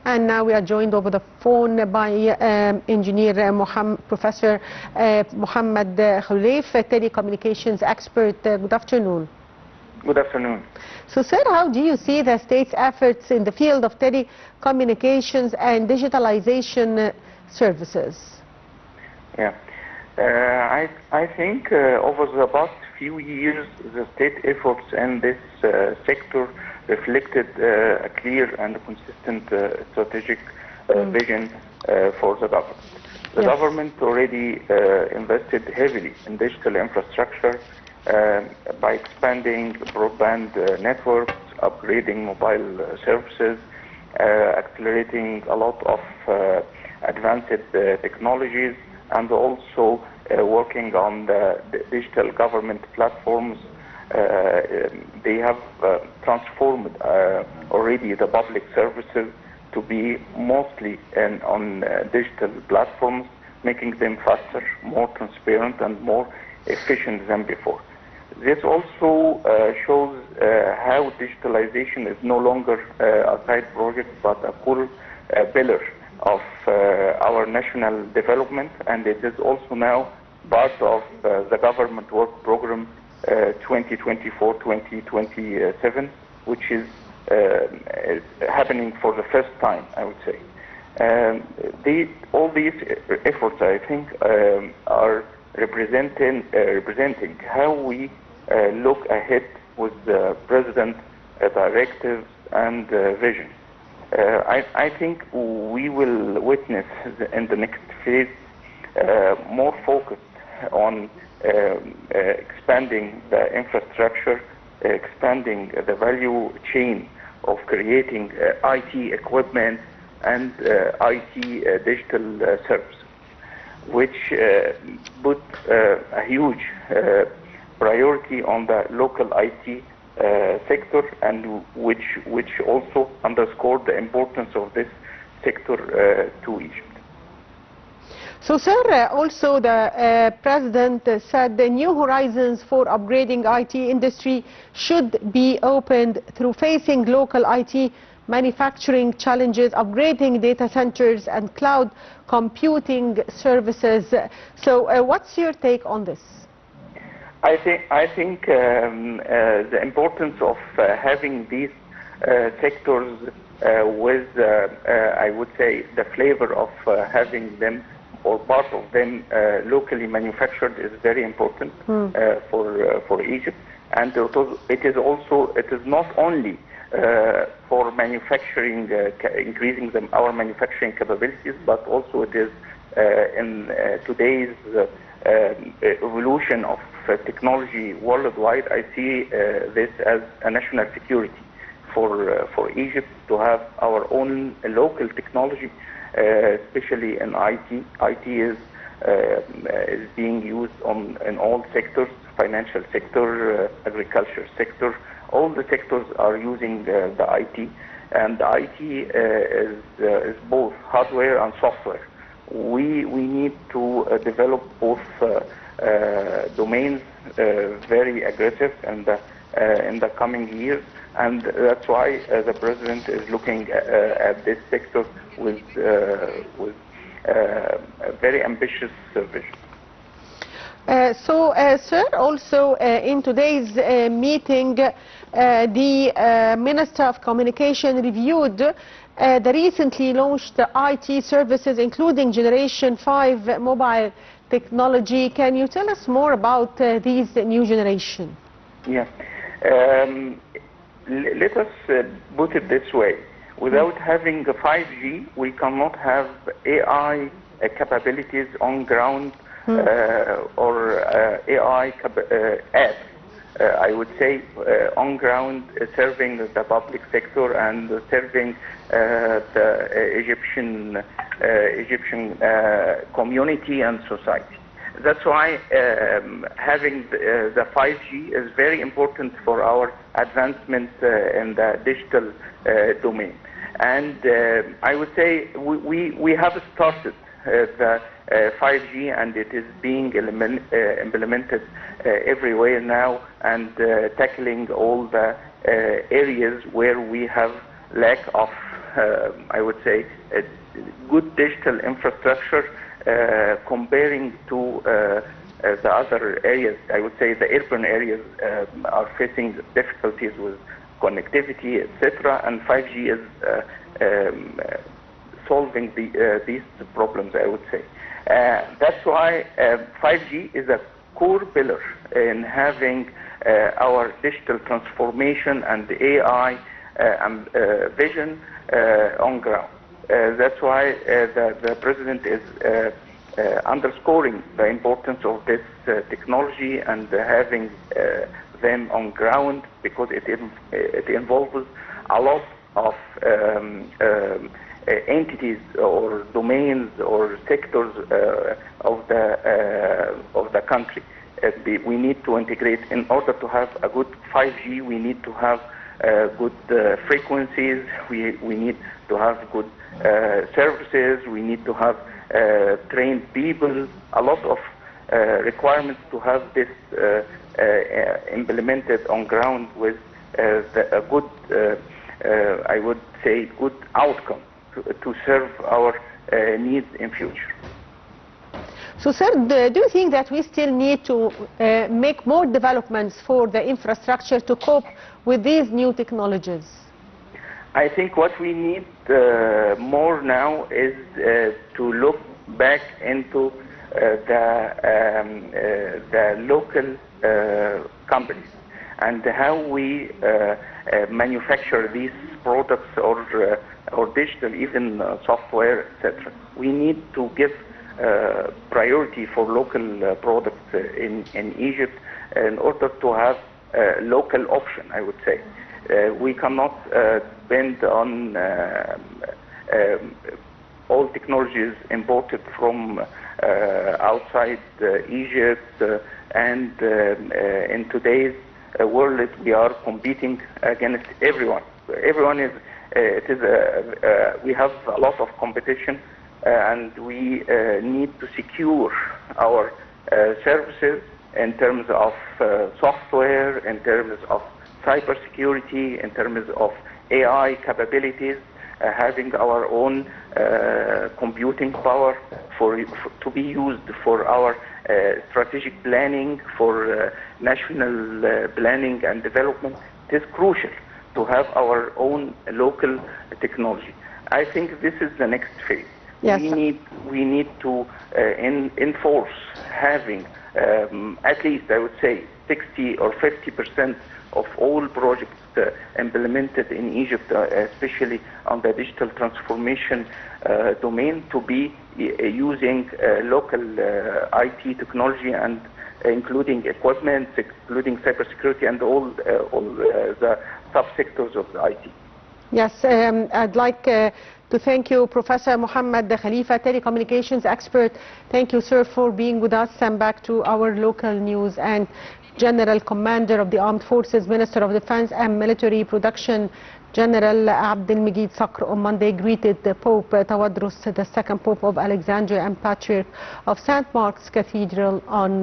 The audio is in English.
And now we are joined over the phone by engineer Professor Mohamed Kalifa, telecommunications expert. Good afternoon. Good afternoon. So, sir, how do you see the state's efforts in the field of telecommunications and digitalization services? Yeah, I think over the past few years, the state efforts in this sector reflected a clear and consistent strategic vision for the government. The government already invested heavily in digital infrastructure by expanding broadband networks, upgrading mobile services, accelerating a lot of advanced technologies, and also working on the digital government platforms. They have transformed already the public services to be mostly on digital platforms, making them faster, more transparent, and more efficient than before. This also shows how digitalization is no longer a side project, but a core pillar of our national development, and it is also now part of the government work program 2024-2027, which is happening for the first time, I would say. All these efforts, I think, are representing how we look ahead with the President's directives and vision. I think we will witness in the next phase more focus on expanding the infrastructure, expanding the value chain of creating IT equipment and IT digital services, which put a huge priority on the local IT sector, and which also underscored the importance of this sector to Egypt. So, sir, also the President said the new horizons for upgrading IT industry should be opened through facing local IT manufacturing challenges, upgrading data centers and cloud computing services. So what's your take on this? I think the importance of having these sectors with, I would say, the flavor of having them or part of them locally manufactured is very important for Egypt, and it is not only for manufacturing, increasing our manufacturing capabilities, but also it is in today's evolution of technology worldwide. I see this as a national security for Egypt to have our own local technology, especially in IT. IT is being used in all sectors: financial sector, agriculture sector. All the sectors are using the IT, and the IT is both hardware and software. We need to develop both domains very aggressive in the coming years, and that's why the President is looking at this sector with a very ambitious vision. Sir, also in today's meeting, the Minister of Communication reviewed the recently launched IT services, including Generation 5 mobile technology. Can you tell us more about these new generation? Yeah. Let us put it this way. Without having 5G, we cannot have AI capabilities on ground or AI apps, I would say, on ground, serving the public sector and serving the Egyptian community and society. That's why having the 5G is very important for our advancement in the digital domain. And I would say we have started the 5G, and it is being implemented everywhere now, and tackling all the areas where we have lack of I would say, a good digital infrastructure comparing to the other areas. I would say the urban areas are facing difficulties with connectivity, etc., and 5G is solving these problems, I would say. That's why 5G is a core pillar in having our digital transformation and the AI vision on ground. That's why the President is underscoring the importance of this technology and having them on ground, because it involves a lot of entities or domains or sectors of the country. We need to integrate. In order to have a good 5G, we need to have good frequencies, we need to have good services, we need to have trained people, a lot of requirements to have this implemented on ground with a good, I would say, good outcome to serve our needs in future. So, sir, do you think that we still need to make more developments for the infrastructure to cope with these new technologies? I think what we need more now is to look back into the local companies and how we manufacture these products or digital, even software, etc. We need to give priority for local products in Egypt in order to have a local option, I would say. We cannot depend on all technologies imported from outside Egypt, and in today's world we are competing against everyone. Everyone is, we have a lot of competition, and we need to secure our services in terms of software, in terms of cybersecurity, in terms of AI capabilities, having our own computing power to be used for our strategic planning, for national planning and development. It is crucial to have our own local technology. I think this is the next phase. Yes. We need to enforce having at least, I would say, 60 or 50% of all projects implemented in Egypt, especially on the digital transformation domain, to be using local IT technology, and including equipment, including cybersecurity, and all the subsectors of the IT. Yes, I'd like to thank you, Professor Mohamed Kalifa, telecommunications expert. Thank you, sir, for being with us. And back to our local news. And General Commander of the Armed Forces, Minister of Defense and Military Production, General Abdelmegid Sakr, on Monday greeted the Pope Tawadros, the second Pope of Alexandria and Patriarch of St. Mark's Cathedral on